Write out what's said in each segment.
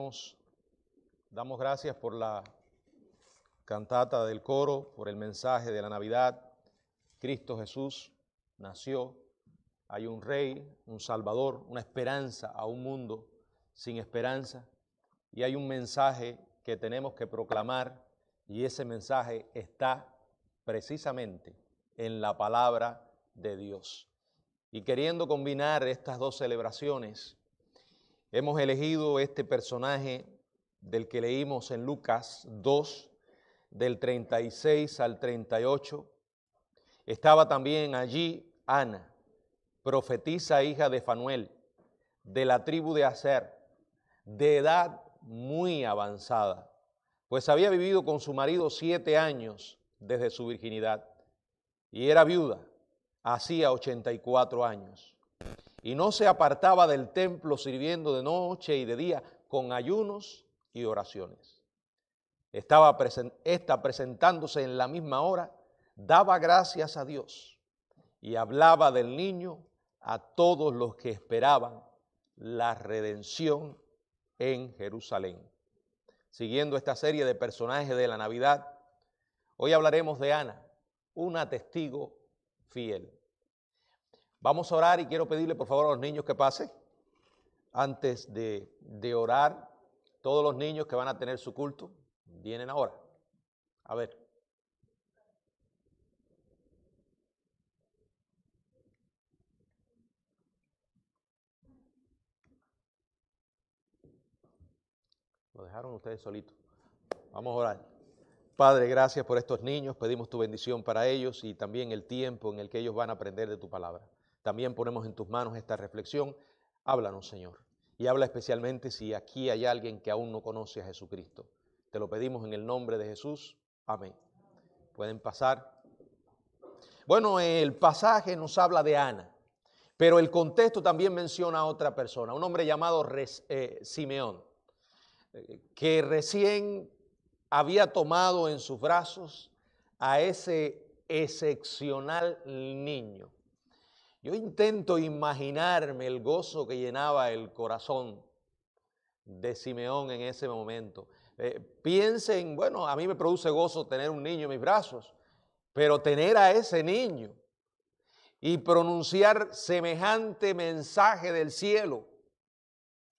Oremos. Damos gracias por la cantata del coro, por el mensaje de la Navidad. Cristo Jesús nació. Hay un Rey, un Salvador, una esperanza a un mundo sin esperanza. Y hay un mensaje que tenemos que proclamar, y ese mensaje está precisamente en la palabra de Dios. Y queriendo combinar estas dos celebraciones, hemos elegido este personaje del que leímos en Lucas 2, del 36 al 38. Estaba también allí Ana, profetisa hija de Fanuel, de la tribu de Aser, de edad muy avanzada, pues había vivido con su marido 7 años desde su virginidad, y era viuda, hacía 84 años. Y no se apartaba del templo sirviendo de noche y de día con ayunos y oraciones. Estaba presentándose en la misma hora, daba gracias a Dios y hablaba del niño a todos los que esperaban la redención en Jerusalén. Siguiendo esta serie de personajes de la Navidad, hoy hablaremos de Ana, una testigo fiel. Vamos a orar y quiero pedirle por favor a los niños que pasen. Antes de orar, todos los niños que van a tener su culto, vienen ahora. A ver. Lo dejaron ustedes solitos. Vamos a orar. Padre, gracias por estos niños, pedimos tu bendición para ellos y también el tiempo en el que ellos van a aprender de tu palabra. También ponemos en tus manos esta reflexión. Háblanos, Señor, y habla especialmente si aquí hay alguien que aún no conoce a Jesucristo. Te lo pedimos en el nombre de Jesús. Amén. Pueden pasar. Bueno, el pasaje nos habla de Ana, pero el contexto también menciona a otra persona, un hombre llamado Simeón, que recién había tomado en sus brazos a ese excepcional niño. Yo intento imaginarme el gozo que llenaba el corazón de Simeón en ese momento. Piensen, bueno, a mí me produce gozo tener un niño en mis brazos, pero tener a ese niño y pronunciar semejante mensaje del cielo,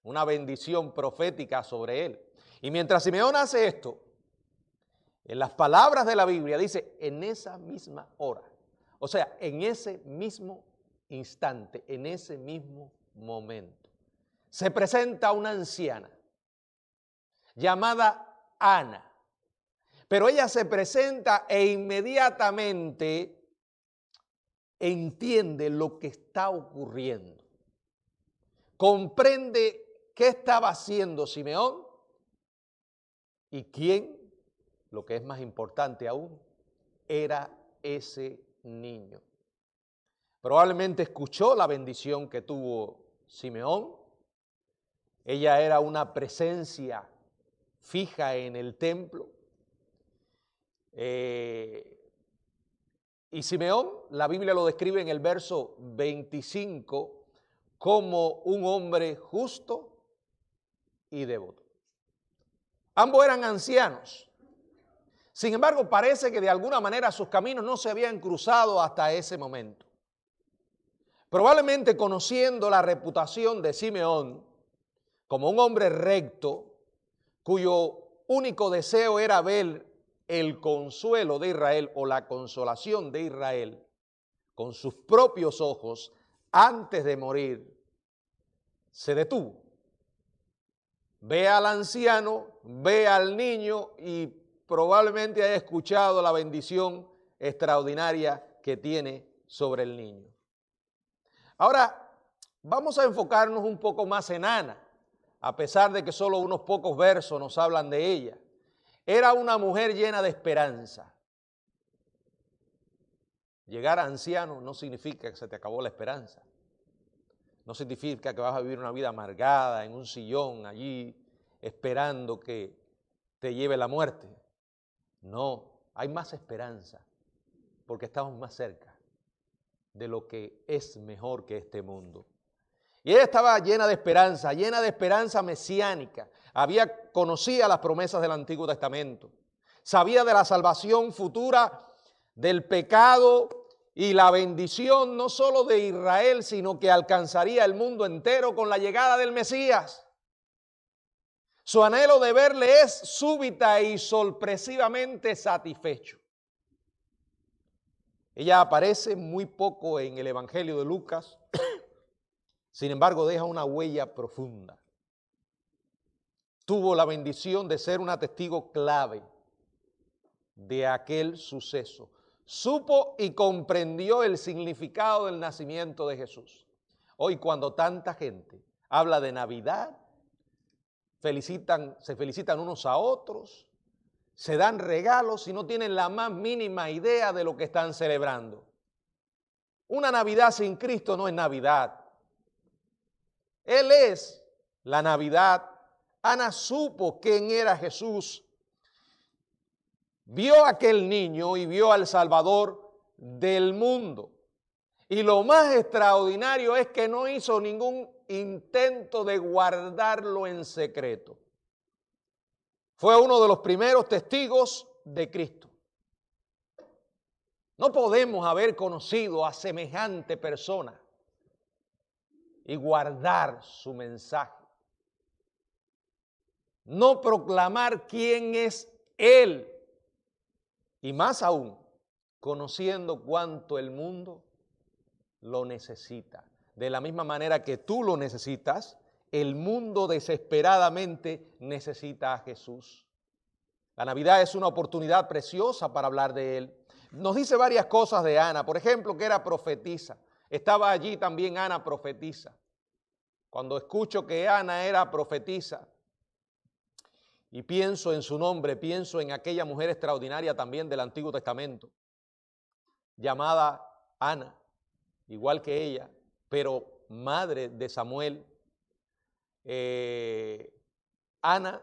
una bendición profética sobre él. Y mientras Simeón hace esto, en las palabras de la Biblia dice, en esa misma hora, o sea, en ese mismo instante, en ese mismo momento, se presenta una anciana llamada Ana, pero ella se presenta e inmediatamente entiende lo que está ocurriendo, comprende qué estaba haciendo Simeón y quién, lo que es más importante aún, era ese niño. Probablemente escuchó la bendición que tuvo Simeón. Ella era una presencia fija en el templo. Y Simeón, la Biblia lo describe en el verso 25 como un hombre justo y devoto. Ambos eran ancianos. Sin embargo, parece que de alguna manera sus caminos no se habían cruzado hasta ese momento. Probablemente conociendo la reputación de Simeón como un hombre recto, cuyo único deseo era ver el consuelo de Israel o la consolación de Israel con sus propios ojos antes de morir, se detuvo. Ve al anciano, ve al niño y probablemente haya escuchado la bendición extraordinaria que tiene sobre el niño. Ahora, vamos a enfocarnos un poco más en Ana, a pesar de que solo unos pocos versos nos hablan de ella. Era una mujer llena de esperanza. Llegar a anciano no significa que se te acabó la esperanza. No significa que vas a vivir una vida amargada en un sillón allí esperando que te lleve la muerte. No, hay más esperanza porque estamos más cerca de lo que es mejor que este mundo. Y ella estaba llena de esperanza mesiánica. Conocía las promesas del Antiguo Testamento. Sabía de la salvación futura, del pecado y la bendición no solo de Israel, sino que alcanzaría el mundo entero con la llegada del Mesías. Su anhelo de verle es súbita y sorpresivamente satisfecho. Ella aparece muy poco en el Evangelio de Lucas, sin embargo deja una huella profunda. Tuvo la bendición de ser una testigo clave de aquel suceso. Supo y comprendió el significado del nacimiento de Jesús. Hoy, cuando tanta gente habla de Navidad, se felicitan unos a otros, se dan regalos y no tienen la más mínima idea de lo que están celebrando. Una Navidad sin Cristo no es Navidad. Él es la Navidad. Ana supo quién era Jesús. Vio a aquel niño y vio al Salvador del mundo. Y lo más extraordinario es que no hizo ningún intento de guardarlo en secreto. Fue uno de los primeros testigos de Cristo. No podemos haber conocido a semejante persona y guardar su mensaje. No proclamar quién es Él. Y más aún, conociendo cuánto el mundo lo necesita. De la misma manera que tú lo necesitas, el mundo desesperadamente necesita a Jesús. La Navidad es una oportunidad preciosa para hablar de Él. Nos dice varias cosas de Ana, por ejemplo, que era profetisa. Estaba allí también Ana profetisa. Cuando escucho que Ana era profetisa y pienso en su nombre, pienso en aquella mujer extraordinaria también del Antiguo Testamento, llamada Ana, igual que ella, pero madre de Samuel. Ana,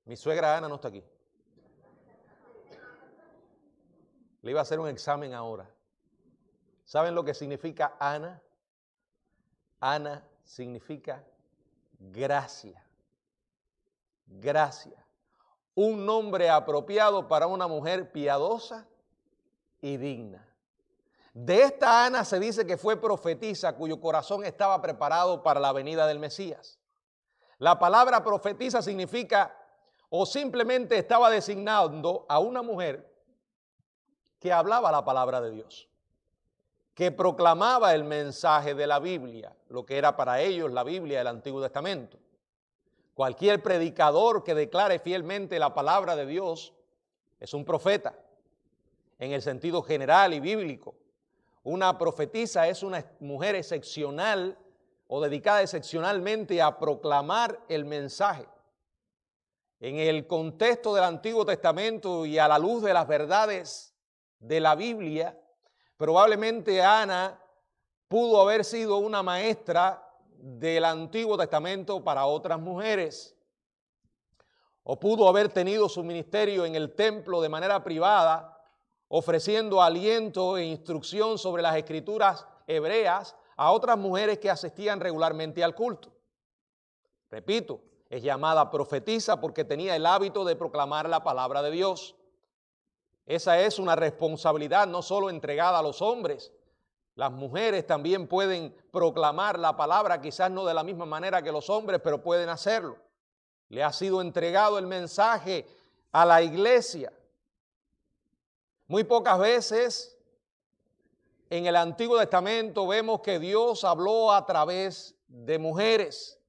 mi suegra Ana no está aquí. Le iba a hacer un examen ahora. ¿Saben lo que significa Ana? Ana significa gracia. Gracia. Un nombre apropiado para una mujer piadosa y digna. De esta Ana se dice que fue profetisa cuyo corazón estaba preparado para la venida del Mesías. La palabra profetisa significa o simplemente estaba designando a una mujer que hablaba la palabra de Dios, que proclamaba el mensaje de la Biblia, lo que era para ellos la Biblia del Antiguo Testamento. Cualquier predicador que declare fielmente la palabra de Dios es un profeta, en el sentido general y bíblico. Una profetisa es una mujer excepcional o dedicada excepcionalmente a proclamar el mensaje. En el contexto del Antiguo Testamento y a la luz de las verdades de la Biblia, probablemente Ana pudo haber sido una maestra del Antiguo Testamento para otras mujeres, o pudo haber tenido su ministerio en el templo de manera privada, ofreciendo aliento e instrucción sobre las escrituras hebreas a otras mujeres que asistían regularmente al culto. Repito, es llamada profetisa porque tenía el hábito de proclamar la palabra de Dios. Esa es una responsabilidad no solo entregada a los hombres. Las mujeres también pueden proclamar la palabra, quizás no de la misma manera que los hombres, pero pueden hacerlo. Le ha sido entregado el mensaje a la iglesia. Muy pocas veces en el Antiguo Testamento vemos que Dios habló a través de mujeres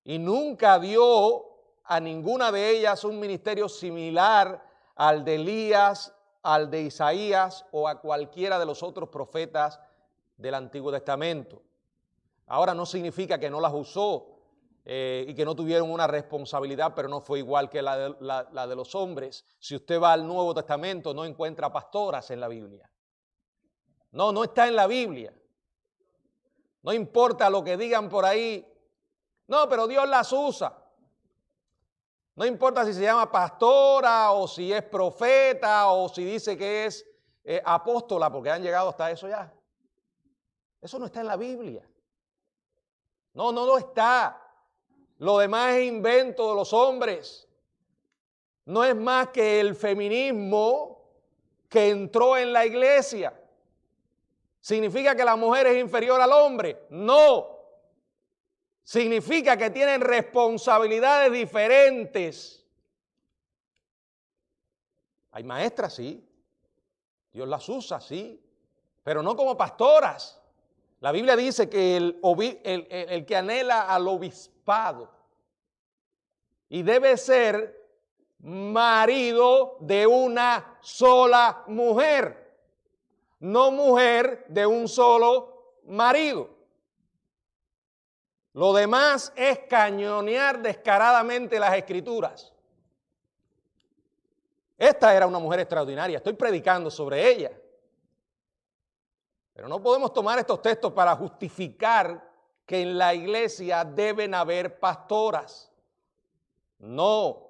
y nunca dio a ninguna de ellas un ministerio similar al de Elías, al de Isaías o a cualquiera de los otros profetas del Antiguo Testamento. Ahora no significa que no las usó y que no tuvieron una responsabilidad, pero no fue igual que la de los hombres. Si usted va al Nuevo Testamento, no encuentra pastoras en la Biblia. No está en la Biblia. No importa lo que digan por ahí. No, pero Dios las usa. No importa si se llama pastora o si es profeta o si dice que es apóstola, porque han llegado hasta eso ya. Eso no está en la Biblia. No lo está. Lo demás es invento de los hombres. No es más que el feminismo que entró en la iglesia. ¿Significa que la mujer es inferior al hombre? No. Significa que tienen responsabilidades diferentes. Hay maestras, sí. Dios las usa, sí. Pero no como pastoras. La Biblia dice que el que anhela al obispado y debe ser marido de una sola mujer, no mujer de un solo marido. Lo demás es cañonear descaradamente las Escrituras. Esta era una mujer extraordinaria, estoy predicando sobre ella. Pero no podemos tomar estos textos para justificar que en la iglesia deben haber pastoras. No,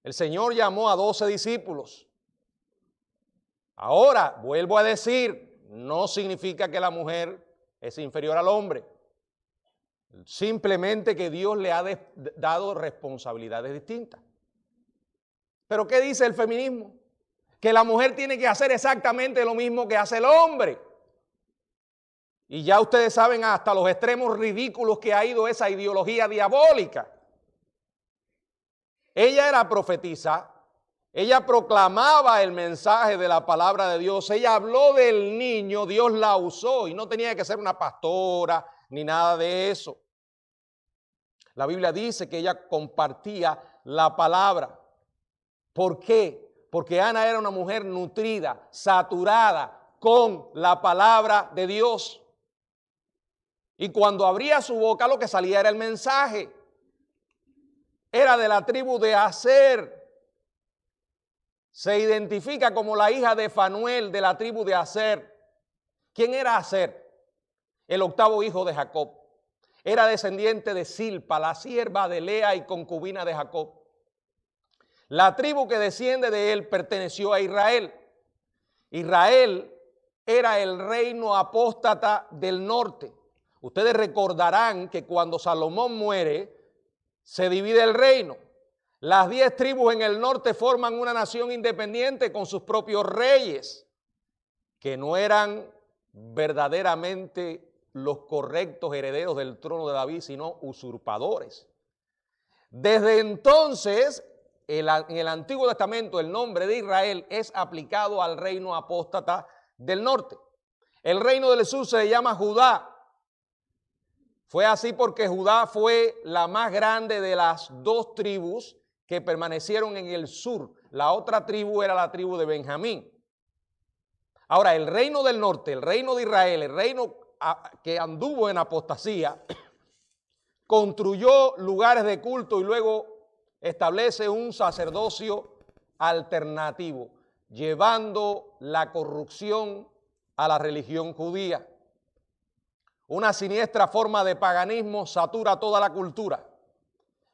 el Señor llamó a 12 discípulos. Ahora, vuelvo a decir, no significa que la mujer es inferior al hombre. Simplemente que Dios le ha dado responsabilidades distintas. ¿Pero qué dice el feminismo? Que la mujer tiene que hacer exactamente lo mismo que hace el hombre. Y ya ustedes saben hasta los extremos ridículos que ha ido esa ideología diabólica. Ella era profetisa, ella proclamaba el mensaje de la palabra de Dios, ella habló del niño, Dios la usó y no tenía que ser una pastora ni nada de eso. La Biblia dice que ella compartía la palabra. ¿Por qué? Porque Ana era una mujer nutrida, saturada con la palabra de Dios. Y cuando abría su boca lo que salía era el mensaje. Era de la tribu de Aser. Se identifica como la hija de Fanuel de la tribu de Aser. ¿Quién era Aser? El octavo hijo de Jacob. Era descendiente de Silpa, la sierva de Lea y concubina de Jacob. La tribu que desciende de él perteneció a Israel. Israel era el reino apóstata del norte. Ustedes recordarán que cuando Salomón muere, se divide el reino. Las 10 tribus en el norte forman una nación independiente con sus propios reyes, que no eran verdaderamente los correctos herederos del trono de David, sino usurpadores. Desde entonces, en el Antiguo Testamento, el nombre de Israel es aplicado al reino apóstata del norte. El reino del sur se llama Judá. Fue así porque Judá fue la más grande de las 2 tribus que permanecieron en el sur. La otra tribu era la tribu de Benjamín. Ahora, el reino del norte, el reino de Israel, el reino que anduvo en apostasía, construyó lugares de culto y luego establece un sacerdocio alternativo, llevando la corrupción a la religión judía. Una siniestra forma de paganismo satura toda la cultura.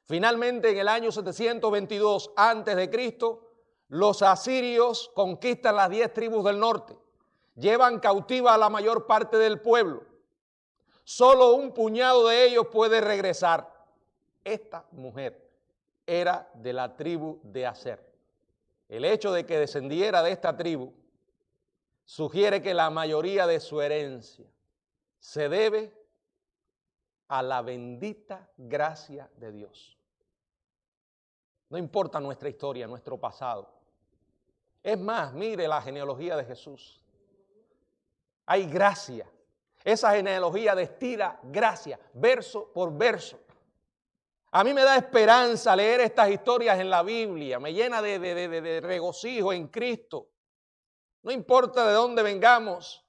Finalmente, en el año 722 a.C., los asirios conquistan las 10 tribus del norte, llevan cautiva a la mayor parte del pueblo. Solo un puñado de ellos puede regresar. Esta mujer era de la tribu de Aser. El hecho de que descendiera de esta tribu sugiere que la mayoría de su herencia se debe a la bendita gracia de Dios. No importa nuestra historia, nuestro pasado. Es más, mire la genealogía de Jesús. Hay gracia. Esa genealogía destila gracia, verso por verso. A mí me da esperanza leer estas historias en la Biblia, me llena de regocijo en Cristo. No importa de dónde vengamos,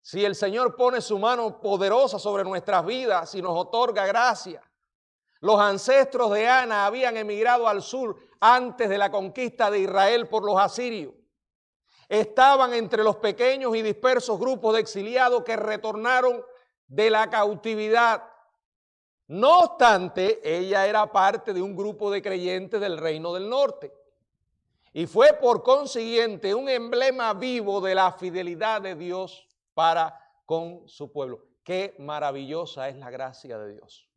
si el Señor pone su mano poderosa sobre nuestras vidas y nos otorga gracia. Los ancestros de Ana habían emigrado al sur antes de la conquista de Israel por los asirios. Estaban entre los pequeños y dispersos grupos de exiliados que retornaron de la cautividad. No obstante, ella era parte de un grupo de creyentes del reino del norte. Y fue por consiguiente un emblema vivo de la fidelidad de Dios para con su pueblo. Qué maravillosa es la gracia de Dios,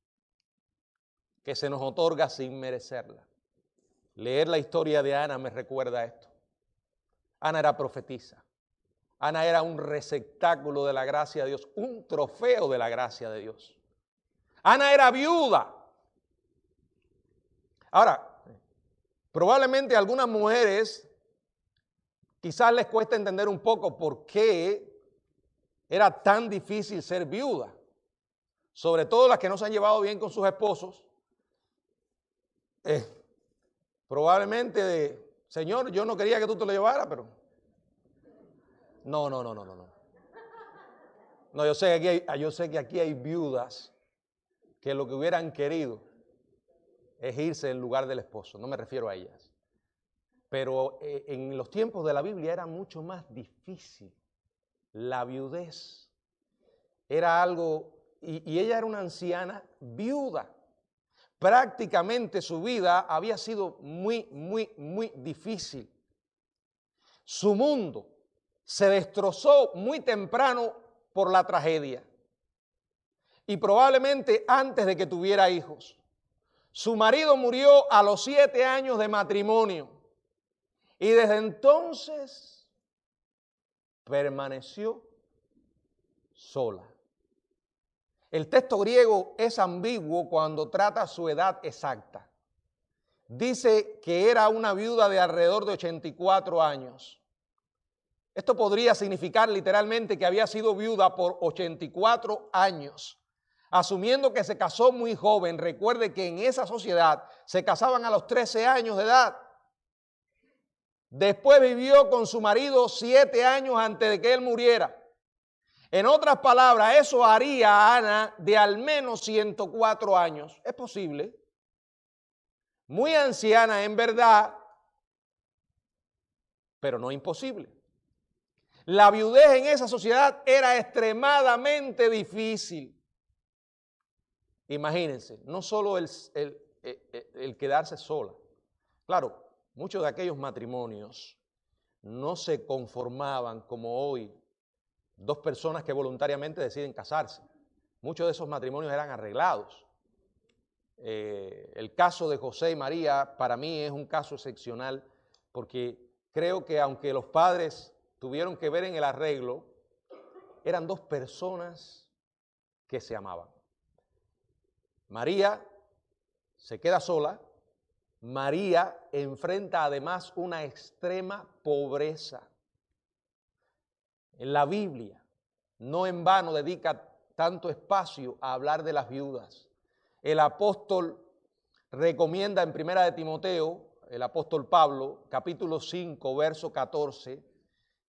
que se nos otorga sin merecerla. Leer la historia de Ana me recuerda esto. Ana era profetisa. Ana era un receptáculo de la gracia de Dios, un trofeo de la gracia de Dios. Ana era viuda. Ahora, probablemente a algunas mujeres quizás les cuesta entender un poco por qué era tan difícil ser viuda. Sobre todo las que no se han llevado bien con sus esposos. Probablemente, Señor, yo no quería que tú te lo llevaras, pero... No. No, yo sé que aquí hay viudas que lo que hubieran querido es irse en lugar del esposo. No me refiero a ellas. Pero en los tiempos de la Biblia era mucho más difícil. La viudez era algo, y ella era una anciana viuda. Prácticamente su vida había sido muy difícil. Su mundo se destrozó muy temprano por la tragedia. Y probablemente antes de que tuviera hijos. Su marido murió a los 7 años de matrimonio. Y desde entonces permaneció sola. El texto griego es ambiguo cuando trata su edad exacta. Dice que era una viuda de alrededor de 84 años. Esto podría significar literalmente que había sido viuda por 84 años, asumiendo que se casó muy joven. Recuerde que en esa sociedad se casaban a los 13 años de edad. Después vivió con su marido 7 años antes de que él muriera. En otras palabras, eso haría a Ana de al menos 104 años. Es posible. Muy anciana en verdad, pero no imposible. La viudez en esa sociedad era extremadamente difícil. Imagínense, no solo el quedarse sola. Claro, muchos de aquellos matrimonios no se conformaban como hoy, dos personas que voluntariamente deciden casarse. Muchos de esos matrimonios eran arreglados. El caso de José y María para mí es un caso excepcional porque creo que aunque los padres tuvieron que ver en el arreglo, eran dos personas que se amaban. María se queda sola. María enfrenta además una extrema pobreza. En la Biblia, no en vano dedica tanto espacio a hablar de las viudas. El apóstol recomienda en 1 de Timoteo, el apóstol Pablo, capítulo 5, verso 14,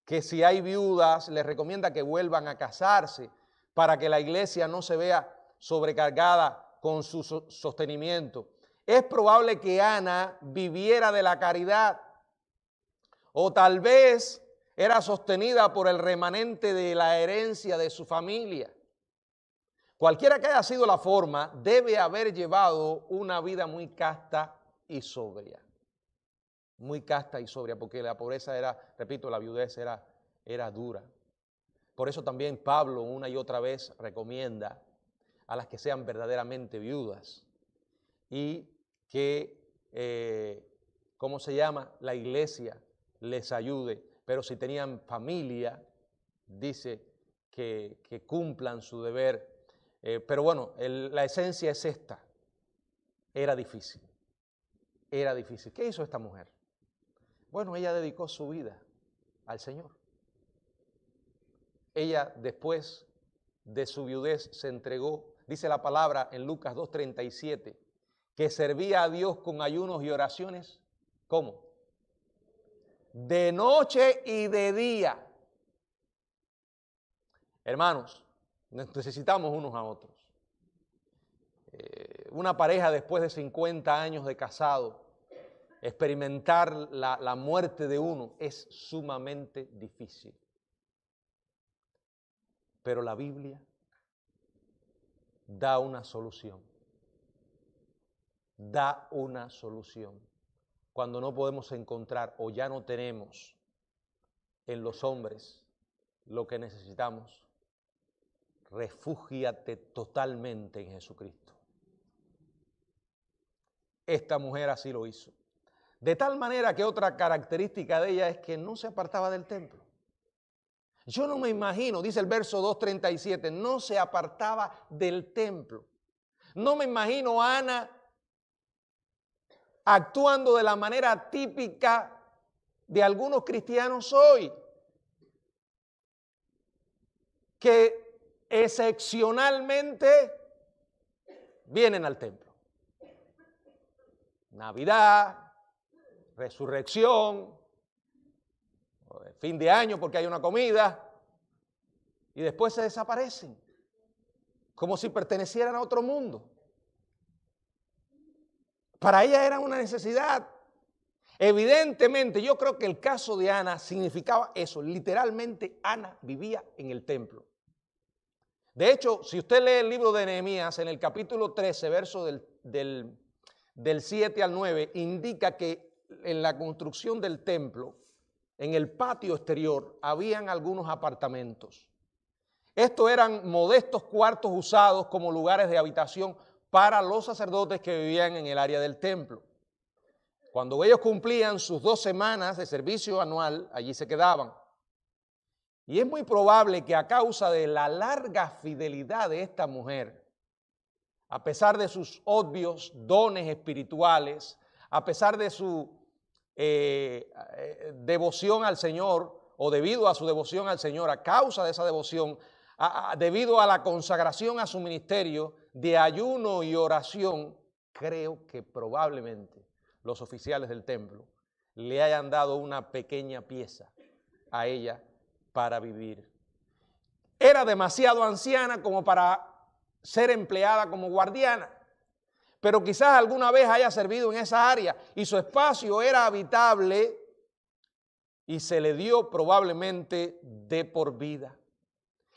que si hay viudas, les recomienda que vuelvan a casarse para que la iglesia no se vea sobrecargada con su sostenimiento. Es probable que Ana viviera de la caridad o tal vez era sostenida por el remanente de la herencia de su familia. Cualquiera que haya sido la forma, debe haber llevado una vida muy casta y sobria. Muy casta y sobria, porque la pobreza era, repito, la viudez era dura. Por eso también Pablo una y otra vez recomienda a las que sean verdaderamente viudas y que, ¿cómo se llama? La iglesia les ayude. Pero si tenían familia, dice que cumplan su deber. Pero bueno, la esencia es esta. Era difícil. Era difícil. ¿Qué hizo esta mujer? Bueno, ella dedicó su vida al Señor. Ella después de su viudez se entregó, dice la palabra en Lucas 2:37, que servía a Dios con ayunos y oraciones. ¿Cómo? De noche y de día. Hermanos, necesitamos unos a otros. Una pareja después de 50 años de casado, experimentar la muerte de uno es sumamente difícil. Pero la Biblia da una solución. Da una solución. Cuando no podemos encontrar o ya no tenemos en los hombres lo que necesitamos, refúgiate totalmente en Jesucristo. Esta mujer así lo hizo. De tal manera que otra característica de ella es que no se apartaba del templo. Yo no me imagino, dice el verso 2:37, no se apartaba del templo. No me imagino a Ana actuando de la manera típica de algunos cristianos hoy, que excepcionalmente vienen al templo. Navidad, resurrección, fin de año porque hay una comida, y después se desaparecen, como si pertenecieran a otro mundo. Para ella era una necesidad. Evidentemente, yo creo que el caso de Ana significaba eso. Literalmente, Ana vivía en el templo. De hecho, si usted lee el libro de Nehemías, en el capítulo 13, verso del 7 al 9, indica que en la construcción del templo, en el patio exterior, habían algunos apartamentos. Estos eran modestos cuartos usados como lugares de habitación para los sacerdotes que vivían en el área del templo. Cuando ellos cumplían sus 2 semanas de servicio anual, allí se quedaban. Y es muy probable que a causa de la larga fidelidad de esta mujer, a pesar de sus obvios dones espirituales, a pesar de su devoción al Señor, o debido a su devoción al Señor, a causa de esa devoción, debido a la consagración a su ministerio de ayuno y oración, creo que probablemente los oficiales del templo le hayan dado una pequeña pieza a ella para vivir. Era demasiado anciana como para ser empleada como guardiana, pero quizás alguna vez haya servido en esa área y su espacio era habitable y se le dio probablemente de por vida.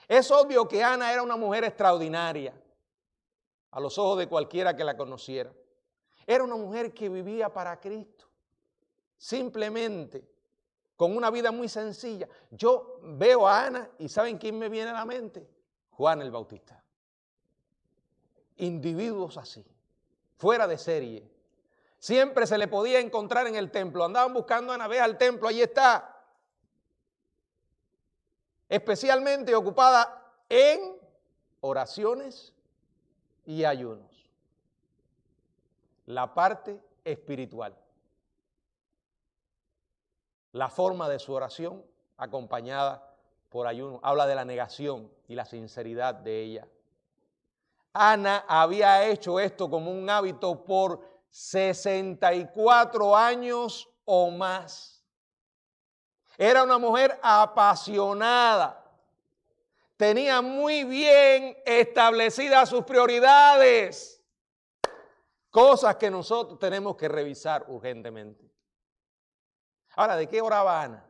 Es obvio que Ana era una mujer extraordinaria a los ojos de cualquiera que la conociera. Era una mujer que vivía para Cristo, simplemente con una vida muy sencilla. Yo veo a Ana y ¿saben quién me viene a la mente? Juan el Bautista. Individuos así, fuera de serie. Siempre se le podía encontrar en el templo. Andaban buscando a Ana, ve al templo, allí está. Especialmente ocupada en oraciones y ayunos. La parte espiritual. La forma de su oración acompañada por ayuno. Habla de la negación y la sinceridad de ella. Ana había hecho esto como un hábito por 64 años o más. Era una mujer apasionada. Tenía muy bien establecidas sus prioridades. Cosas que nosotros tenemos que revisar urgentemente. Ahora, ¿de qué oraba Ana?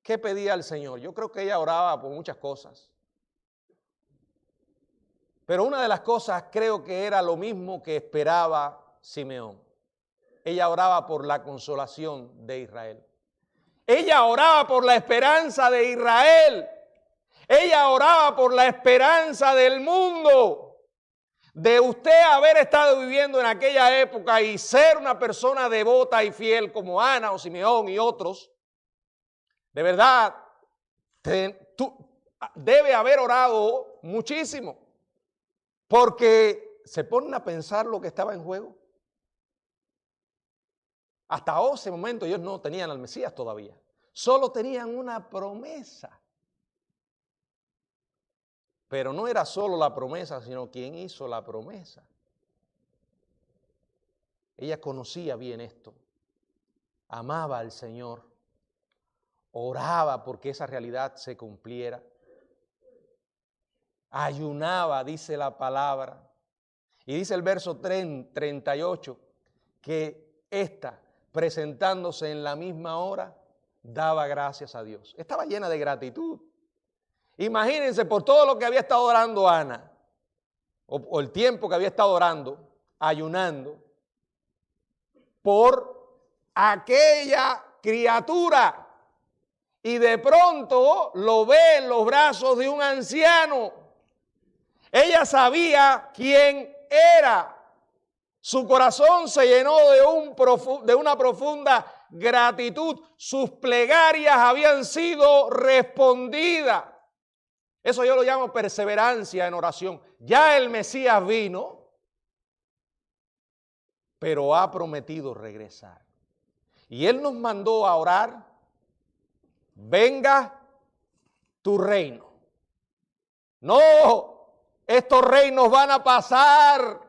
¿Qué pedía al Señor? Yo creo que ella oraba por muchas cosas. Pero una de las cosas creo que era lo mismo que esperaba Simeón. Ella oraba por la consolación de Israel. Ella oraba por la esperanza de Israel. Ella oraba por la esperanza del mundo. De usted haber estado viviendo en aquella época y ser una persona devota y fiel como Ana o Simeón y otros, de verdad, debe haber orado muchísimo. Porque se ponen a pensar lo que estaba en juego. Hasta ese momento ellos no tenían al Mesías todavía. Solo tenían una promesa. Pero no era solo la promesa, sino quien hizo la promesa. Ella conocía bien esto. Amaba al Señor. Oraba porque esa realidad se cumpliera. Ayunaba, dice la palabra. Y dice el verso 38, que ésta, presentándose en la misma hora, daba gracias a Dios. Estaba llena de gratitud. Imagínense por todo lo que había estado orando Ana, o el tiempo que había estado orando, ayunando, por aquella criatura y de pronto lo ve en los brazos de un anciano. Ella sabía quién era. Su corazón se llenó de una profunda gratitud. Sus plegarias habían sido respondidas. Eso yo lo llamo perseverancia en oración. Ya el Mesías vino, pero ha prometido regresar. Y Él nos mandó a orar: venga tu reino. No, estos reinos van a pasar.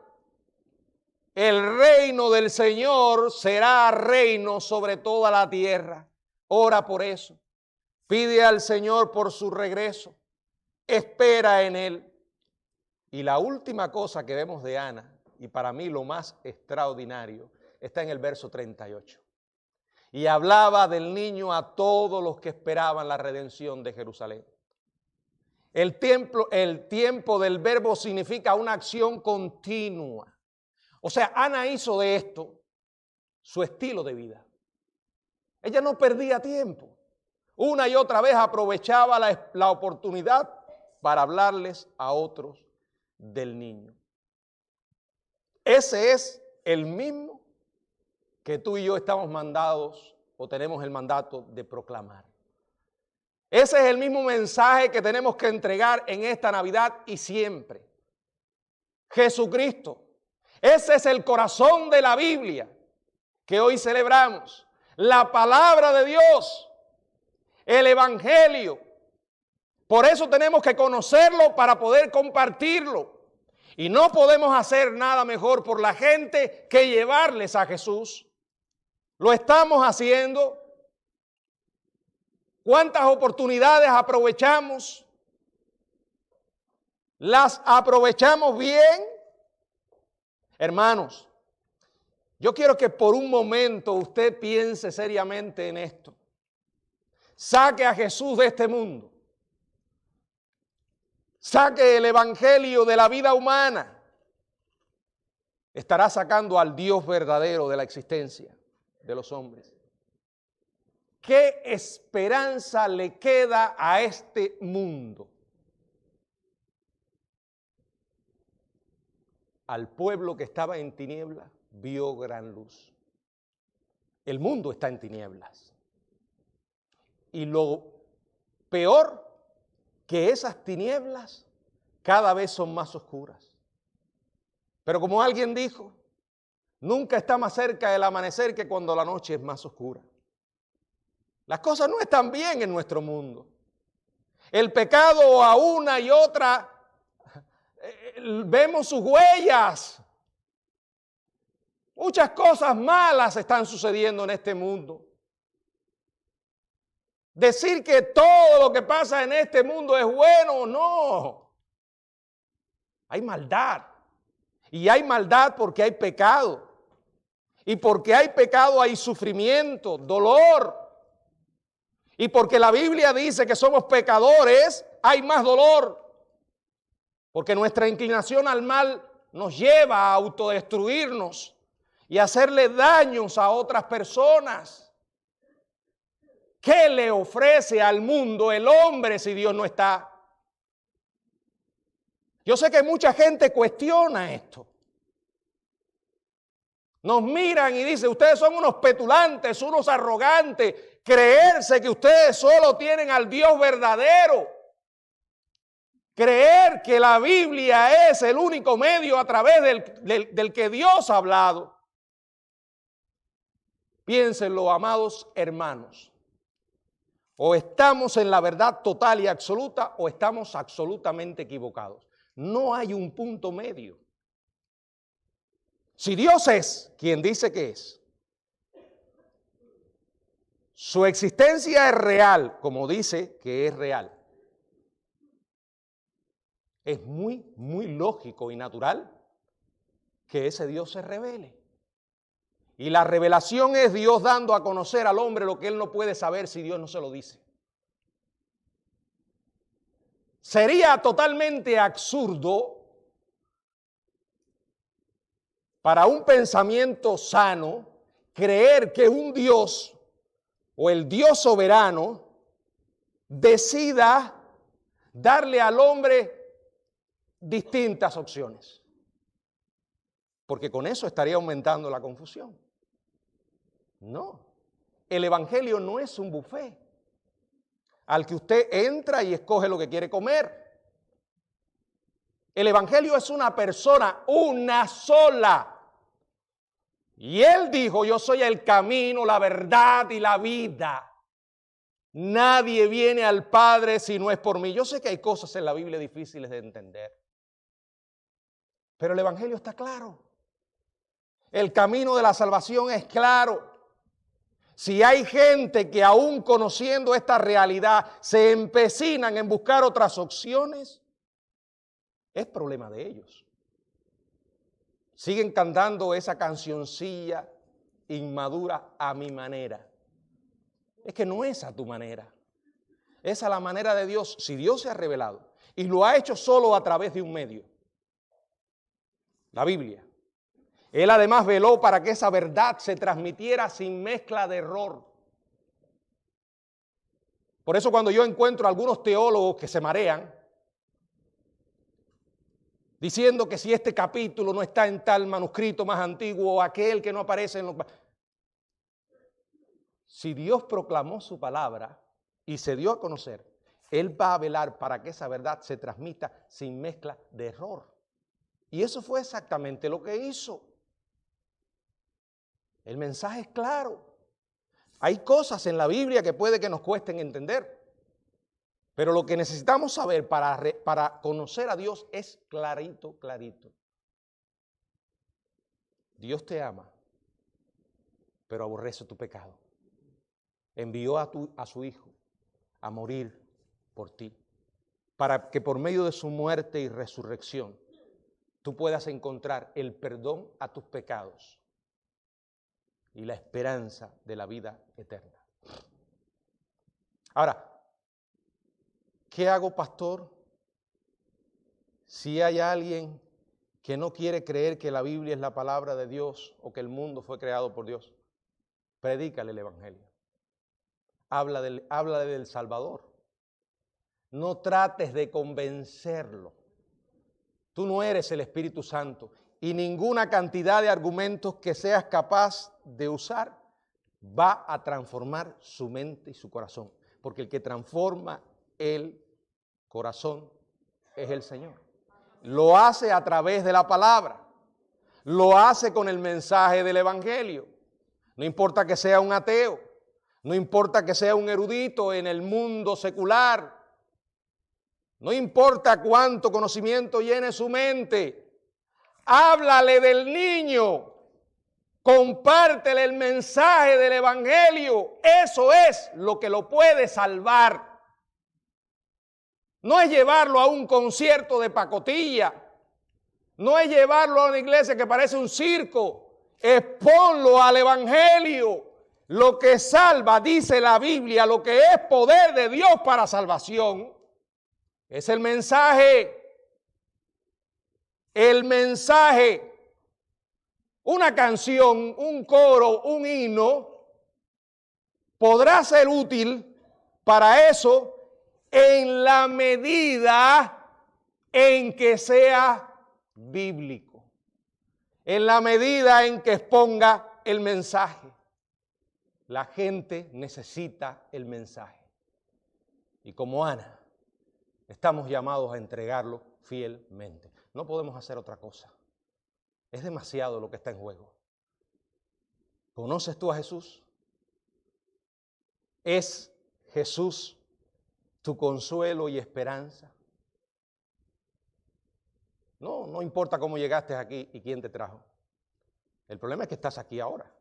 El reino del Señor será reino sobre toda la tierra. Ora por eso. Pide al Señor por su regreso. Espera en Él. Y la última cosa que vemos de Ana, y para mí lo más extraordinario, está en el verso 38. Y hablaba del niño a todos los que esperaban la redención de Jerusalén. El tiempo del verbo significa una acción continua. O sea, Ana hizo de esto su estilo de vida. Ella no perdía tiempo. Una y otra vez aprovechaba la oportunidad para hablarles a otros del niño. Ese es el mismo que tú y yo estamos mandados o tenemos el mandato de proclamar. Ese es el mismo mensaje que tenemos que entregar en esta Navidad y siempre. Jesucristo. Ese es el corazón de la Biblia que hoy celebramos. La palabra de Dios, el Evangelio. Por eso tenemos que conocerlo para poder compartirlo. Y no podemos hacer nada mejor por la gente que llevarles a Jesús. Lo estamos haciendo. ¿Cuántas oportunidades aprovechamos? ¿Las aprovechamos bien? Hermanos, yo quiero que por un momento usted piense seriamente en esto. Saque a Jesús de este mundo. Saque el evangelio de la vida humana. Estará sacando al Dios verdadero de la existencia de los hombres. ¿Qué esperanza le queda a este mundo? Al pueblo que estaba en tinieblas, vio gran luz. El mundo está en tinieblas. Y lo peor, que esas tinieblas cada vez son más oscuras. Pero como alguien dijo, nunca está más cerca el amanecer que cuando la noche es más oscura. Las cosas no están bien en nuestro mundo. El pecado a una y otra vemos sus huellas. Muchas cosas malas están sucediendo en este mundo. Decir que todo lo que pasa en este mundo es bueno, no. Hay maldad. Y hay maldad porque hay pecado. Y porque hay pecado hay sufrimiento, dolor. Y porque la Biblia dice que somos pecadores, hay más dolor. Porque nuestra inclinación al mal nos lleva a autodestruirnos y a hacerle daños a otras personas. ¿Qué le ofrece al mundo el hombre si Dios no está? Yo sé que mucha gente cuestiona esto. Nos miran y dicen, ustedes son unos petulantes, unos arrogantes, creerse que ustedes solo tienen al Dios verdadero. Creer que la Biblia es el único medio a través del que Dios ha hablado. Piénsenlo, amados hermanos. O estamos en la verdad total y absoluta o estamos absolutamente equivocados. No hay un punto medio. Si Dios es quien dice que es, su existencia es real, como dice que es real. Es muy lógico y natural que ese Dios se revele. Y la revelación es Dios dando a conocer al hombre lo que él no puede saber si Dios no se lo dice. Sería totalmente absurdo para un pensamiento sano creer que un Dios o el Dios soberano decida darle al hombre distintas opciones. Porque con eso estaría aumentando la confusión. No, el evangelio no es un buffet al que usted entra y escoge lo que quiere comer. El evangelio es una persona, una sola. Y él dijo, yo soy el camino, la verdad y la vida. Nadie viene al Padre si no es por mí. Yo sé que hay cosas en la Biblia difíciles de entender, pero el evangelio está claro. El camino de la salvación es claro. Si hay gente que aún conociendo esta realidad se empecinan en buscar otras opciones, es problema de ellos. Siguen cantando esa cancioncilla inmadura a mi manera. Es que no es a tu manera, es a la manera de Dios. Si Dios se ha revelado y lo ha hecho solo a través de un medio, la Biblia, Él además veló para que esa verdad se transmitiera sin mezcla de error. Por eso cuando yo encuentro a algunos teólogos que se marean, diciendo que si este capítulo no está en tal manuscrito más antiguo o aquel que no aparece en los... Si Dios proclamó su palabra y se dio a conocer, Él va a velar para que esa verdad se transmita sin mezcla de error. Y eso fue exactamente lo que hizo. El mensaje es claro. Hay cosas en la Biblia que puede que nos cuesten entender, pero lo que necesitamos saber para conocer a Dios es clarito, clarito. Dios te ama, pero aborrece tu pecado. Envió a su Hijo a morir por ti, para que por medio de su muerte y resurrección tú puedas encontrar el perdón a tus pecados y la esperanza de la vida eterna. Ahora, ¿qué hago, pastor? Si hay alguien que no quiere creer que la Biblia es la palabra de Dios o que el mundo fue creado por Dios, predícale el evangelio. Háblale del Salvador. No trates de convencerlo. Tú no eres el Espíritu Santo y ninguna cantidad de argumentos que seas capaz de usar va a transformar su mente y su corazón. Porque el que transforma el corazón es el Señor. Lo hace a través de la palabra. Lo hace con el mensaje del evangelio. No importa que sea un ateo. No importa que sea un erudito en el mundo secular. No importa cuánto conocimiento llene su mente. Háblale del niño. Compártele el mensaje del evangelio. Eso es lo que lo puede salvar. No es llevarlo a un concierto de pacotilla. No es llevarlo a una iglesia que parece un circo. Exponlo al evangelio. Lo que salva, dice la Biblia, lo que es poder de Dios para salvación, es el mensaje. El mensaje. Una canción, un coro, un himno, podrá ser útil para eso en la medida en que sea bíblico, en la medida en que exponga el mensaje. La gente necesita el mensaje. Y como Ana, estamos llamados a entregarlo fielmente. No podemos hacer otra cosa. Es demasiado lo que está en juego. ¿Conoces tú a Jesús? ¿Es Jesús tu consuelo y esperanza? No importa cómo llegaste aquí y quién te trajo. El problema es que estás aquí ahora.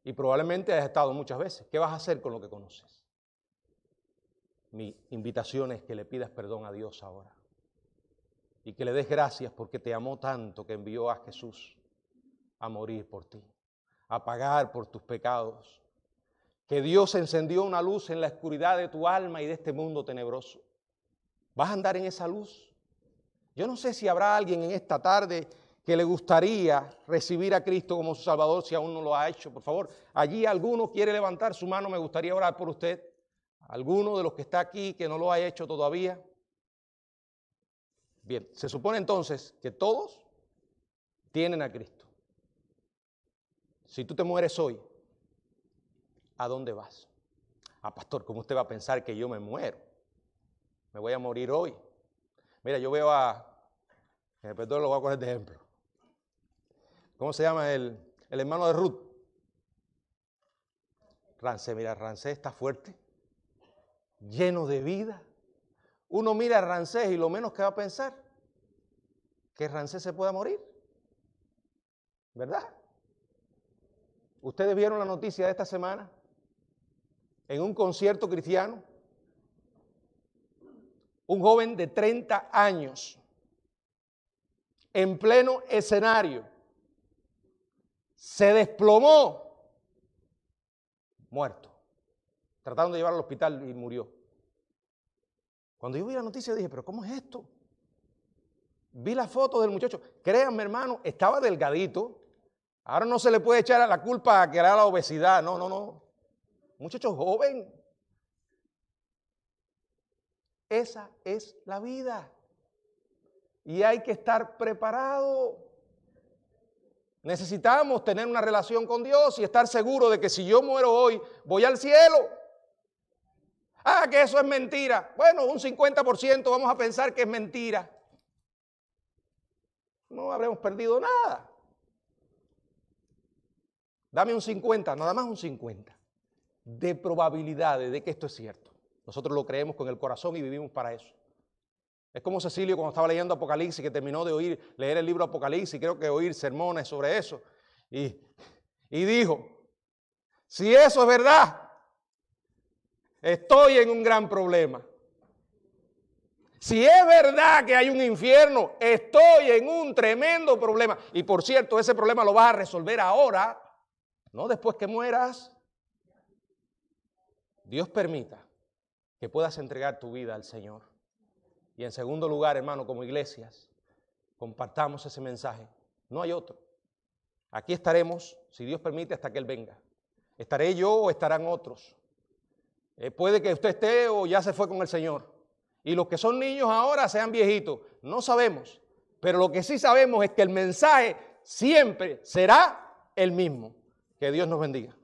Y probablemente has estado muchas veces. ¿Qué vas a hacer con lo que conoces? Mi invitación es que le pidas perdón a Dios ahora. Y que le des gracias porque te amó tanto que envió a Jesús a morir por ti, a pagar por tus pecados. Que Dios encendió una luz en la oscuridad de tu alma y de este mundo tenebroso. ¿Vas a andar en esa luz? Yo no sé si habrá alguien en esta tarde que le gustaría recibir a Cristo como su Salvador si aún no lo ha hecho. Por favor, allí alguno quiere levantar su mano, me gustaría orar por usted. ¿Alguno de los que está aquí que no lo ha hecho todavía? Bien, se supone entonces que todos tienen a Cristo. Si tú te mueres hoy, ¿a dónde vas? Ah, pastor, ¿cómo usted va a pensar que yo me muero? Me voy a morir hoy. Mira, yo veo perdón, lo voy a poner de ejemplo. ¿Cómo se llama el hermano de Ruth? Rancé, mira, Rancé está fuerte, lleno de vida. Uno mira a Rancés y lo menos que va a pensar, que Rancés se pueda morir. ¿Verdad? ¿Ustedes vieron la noticia de esta semana? En un concierto cristiano, un joven de 30 años, en pleno escenario, se desplomó, muerto. Trataron de llevarlo al hospital y murió. Cuando yo vi la noticia dije, ¿pero cómo es esto? Vi la foto del muchacho. Créanme, hermano, estaba delgadito. Ahora no se le puede echar la culpa a que era la obesidad. No, no, no. Muchacho joven. Esa es la vida. Y hay que estar preparado. Necesitamos tener una relación con Dios y estar seguro de que si yo muero hoy, voy al cielo. Ah, que eso es mentira. Bueno, un 50% vamos a pensar que es mentira. No habremos perdido nada. Dame un 50, nada más un 50 de probabilidades de que esto es cierto. Nosotros lo creemos con el corazón y vivimos para eso. Es como Cecilio cuando estaba leyendo Apocalipsis, que terminó de leer el libro Apocalipsis, creo que oír sermones sobre eso, y dijo, si eso es verdad, estoy en un gran problema. Si es verdad que hay un infierno, estoy en un tremendo problema. Y por cierto, ese problema lo vas a resolver ahora, no después que mueras. Dios permita que puedas entregar tu vida al Señor. Y en segundo lugar, hermano, como iglesias, compartamos ese mensaje. No hay otro. Aquí estaremos, si Dios permite, hasta que Él venga. Estaré yo o estarán otros. Puede que usted esté o ya se fue con el Señor. Y los que son niños ahora sean viejitos. No sabemos. Pero lo que sí sabemos es que el mensaje siempre será el mismo. Que Dios nos bendiga.